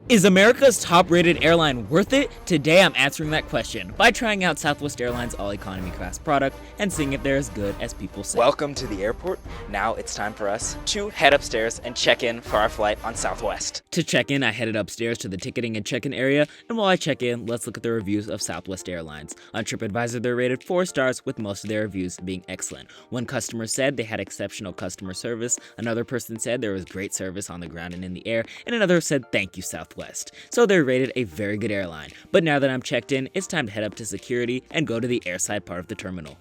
Is America's top-rated airline worth it? Today I'm answering that question by trying out Southwest Airlines all-economy class product and seeing if they're as good as people say. Welcome to the airport. Now it's time for us to head upstairs and check in for our flight on Southwest. To check in, I headed upstairs to the ticketing and check-in area, and while I check in, let's look at the reviews of Southwest Airlines. On TripAdvisor, they're rated 4 stars, with most of their reviews being excellent. One customer said they had exceptional customer service, another person said there was great service on the ground and in the air, and another said thank you Southwest. So they're rated a very good airline. But now that I'm checked in, it's time to head up to security and go to the airside part of the terminal.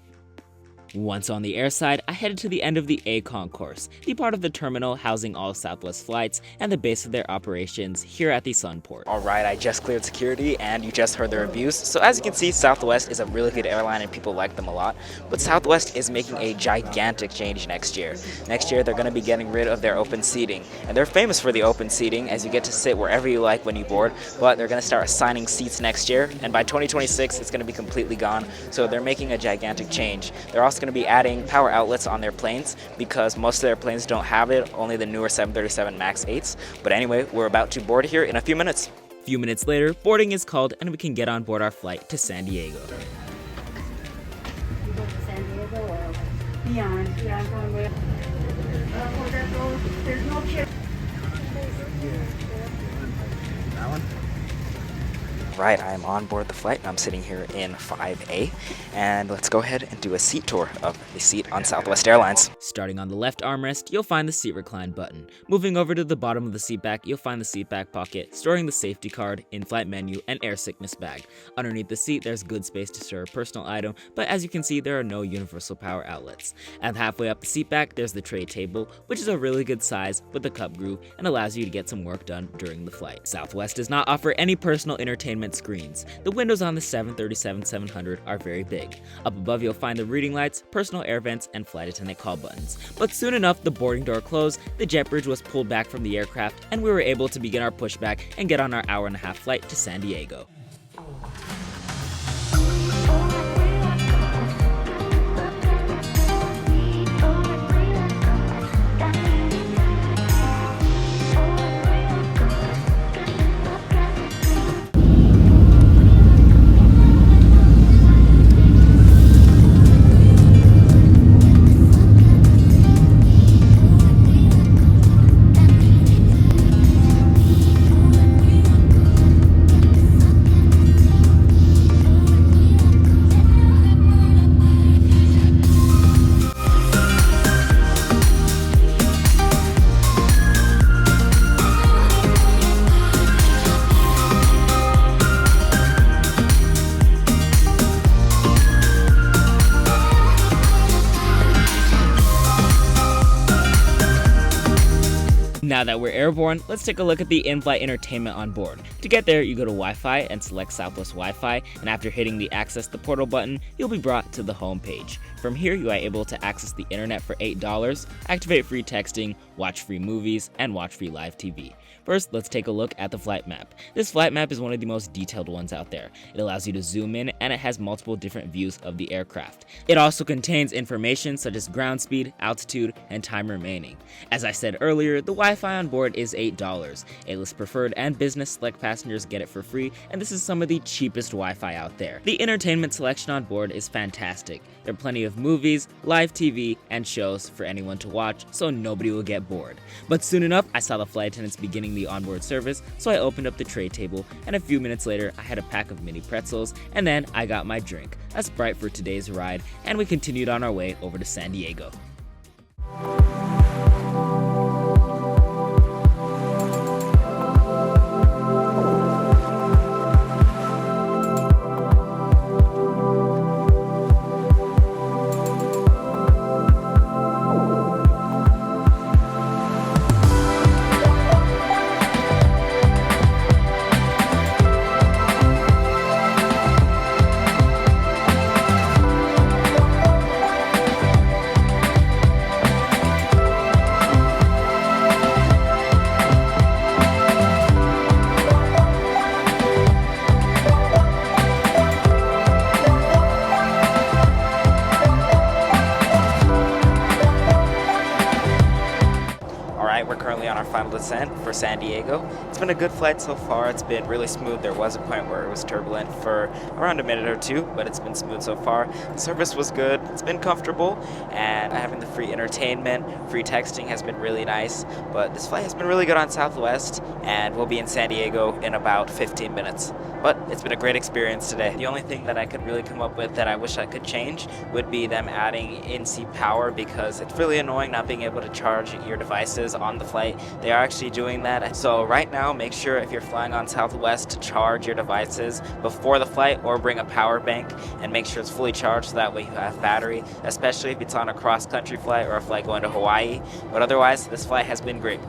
Once on the airside, I headed to the end of the A concourse, the part of the terminal housing all Southwest flights and the base of their operations here at the Sunport. Alright, I just cleared security and you just heard the reviews. So as you can see, Southwest is a really good airline and people like them a lot. But Southwest is making a gigantic change next year. Next year, they're going to be getting rid of their open seating. And they're famous for the open seating, as you get to sit wherever you like when you board. But they're going to start assigning seats next year. And by 2026, it's going to be completely gone. So they're making a gigantic change. They're also going to be adding power outlets on their planes because most of their planes don't have it, only the newer 737 MAX 8s. But anyway, we're about to board here in a few minutes. A few minutes later, boarding is called and we can get on board our flight to San Diego. You go to San Diego or beyond? Yeah, I'm going with. There's no chip. That one? Right, I am on board the flight. I'm sitting here in 5A, and let's go ahead and do a seat tour of the seat on Southwest Airlines. Starting on the left armrest, you'll find the seat recline button. Moving over to the bottom of the seat back, you'll find the seat back pocket, storing the safety card, in-flight menu, and air sickness bag. Underneath the seat, there's good space to store a personal item, but as you can see, there are no universal power outlets. And halfway up the seat back, there's the tray table, which is a really good size with a cup groove and allows you to get some work done during the flight. Southwest does not offer any personal entertainment screens. The windows on the 737-700 are very big. Up above you'll find the reading lights, personal air vents, and flight attendant call buttons. But soon enough, the boarding door closed, the jet bridge was pulled back from the aircraft, and we were able to begin our pushback and get on our hour-and-a-half flight to San Diego. Now that we're airborne, let's take a look at the in-flight entertainment on board. To get there, you go to Wi-Fi and select Southwest Wi-Fi, and after hitting the Access the Portal button, you'll be brought to the home page. From here, you are able to access the internet for $8, activate free texting, watch free movies, and watch free live TV. First, let's take a look at the flight map. This flight map is one of the most detailed ones out there. It allows you to zoom in, and it has multiple different views of the aircraft. It also contains information such as ground speed, altitude, and time remaining. As I said earlier, the Wi-Fi on board is $8. A-list preferred and business select passengers get it for free, and this is some of the cheapest Wi-Fi out there. The entertainment selection on board is fantastic. There are plenty of movies, live TV, and shows for anyone to watch, so nobody will get bored. But soon enough, I saw the flight attendants beginning the onboard service, so I opened up the tray table, and a few minutes later, I had a pack of mini pretzels, and then I got my drink. That's Sprite for today's ride, and we continued on our way over to San Diego. final descent for San Diego. It's been a good flight so far. It's been really smooth. There was a point where it was turbulent for around a minute or two, but it's been smooth so far. The service was good. It's been comfortable, and having the free entertainment, free texting has been really nice. But this flight has been really good on Southwest, and we'll be in San Diego in about 15 minutes. But it's been a great experience today. The only thing that I could really come up with that I wish I could change would be them adding in-seat power, because it's really annoying not being able to charge your devices on the flight. They are actually doing that. So right now, make sure if you're flying on Southwest to charge your devices before the flight, or bring a power bank and make sure it's fully charged so that way you have battery, especially if it's on a cross-country flight or a flight going to Hawaii. But otherwise, this flight has been great.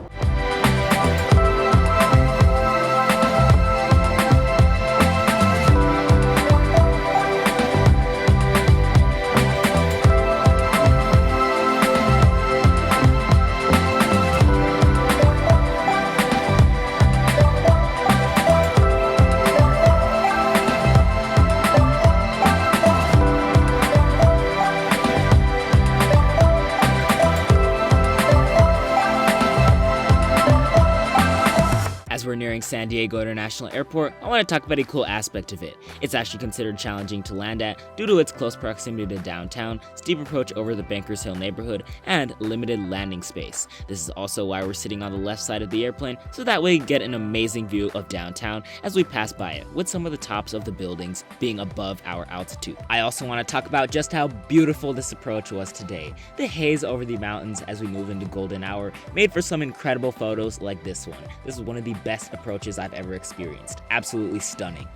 As we're nearing San Diego International Airport, I want to talk about a cool aspect of it. It's actually considered challenging to land at due to its close proximity to downtown, steep approach over the Bankers Hill neighborhood, and limited landing space. This is also why we're sitting on the left side of the airplane, so that way we get an amazing view of downtown as we pass by it, with some of the tops of the buildings being above our altitude. I also want to talk about just how beautiful this approach was today. The haze over the mountains as we move into golden hour made for some incredible photos like this one. This is one of the best approaches I've ever experienced. Absolutely stunning.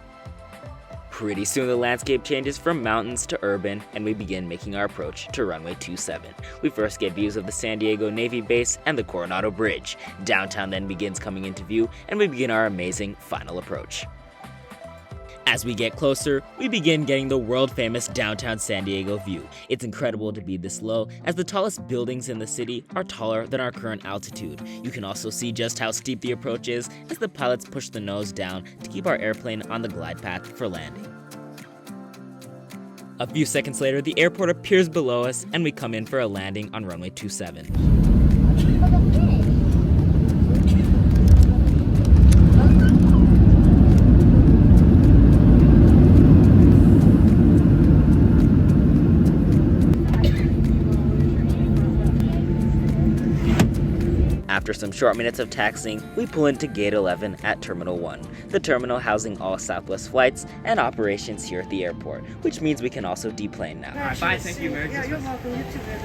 Pretty soon the landscape changes from mountains to urban, and we begin making our approach to runway 27. We first get views of the San Diego Navy base and the Coronado Bridge. Downtown then begins coming into view, and we begin our amazing final approach. As we get closer, we begin getting the world-famous downtown San Diego view. It's incredible to be this low, as the tallest buildings in the city are taller than our current altitude. You can also see just how steep the approach is as the pilots push the nose down to keep our airplane on the glide path for landing. A few seconds later, the airport appears below us, and we come in for a landing on runway 27. After some short minutes of taxiing, we pull into Gate 11 at Terminal 1, the terminal housing all Southwest flights and operations here at the airport, which means we can also deplane now. Alright, bye, thank you, Merry Christmas. Yeah, you're welcome. You too, baby.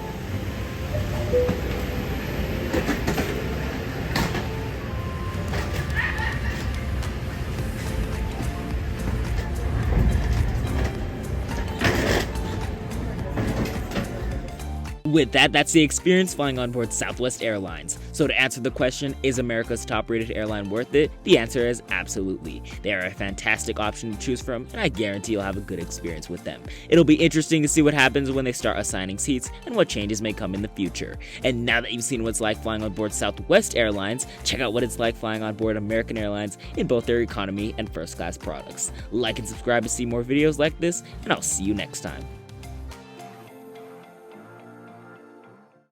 With that, that's the experience flying on board Southwest Airlines. So to answer the question, is America's top-rated airline worth it? The answer is absolutely. They are a fantastic option to choose from, and I guarantee you'll have a good experience with them. It'll be interesting to see what happens when they start assigning seats and what changes may come in the future. And now that you've seen what it's like flying on board Southwest Airlines, check out what it's like flying on board American Airlines in both their economy and first-class products. Like and subscribe to see more videos like this, and I'll see you next time.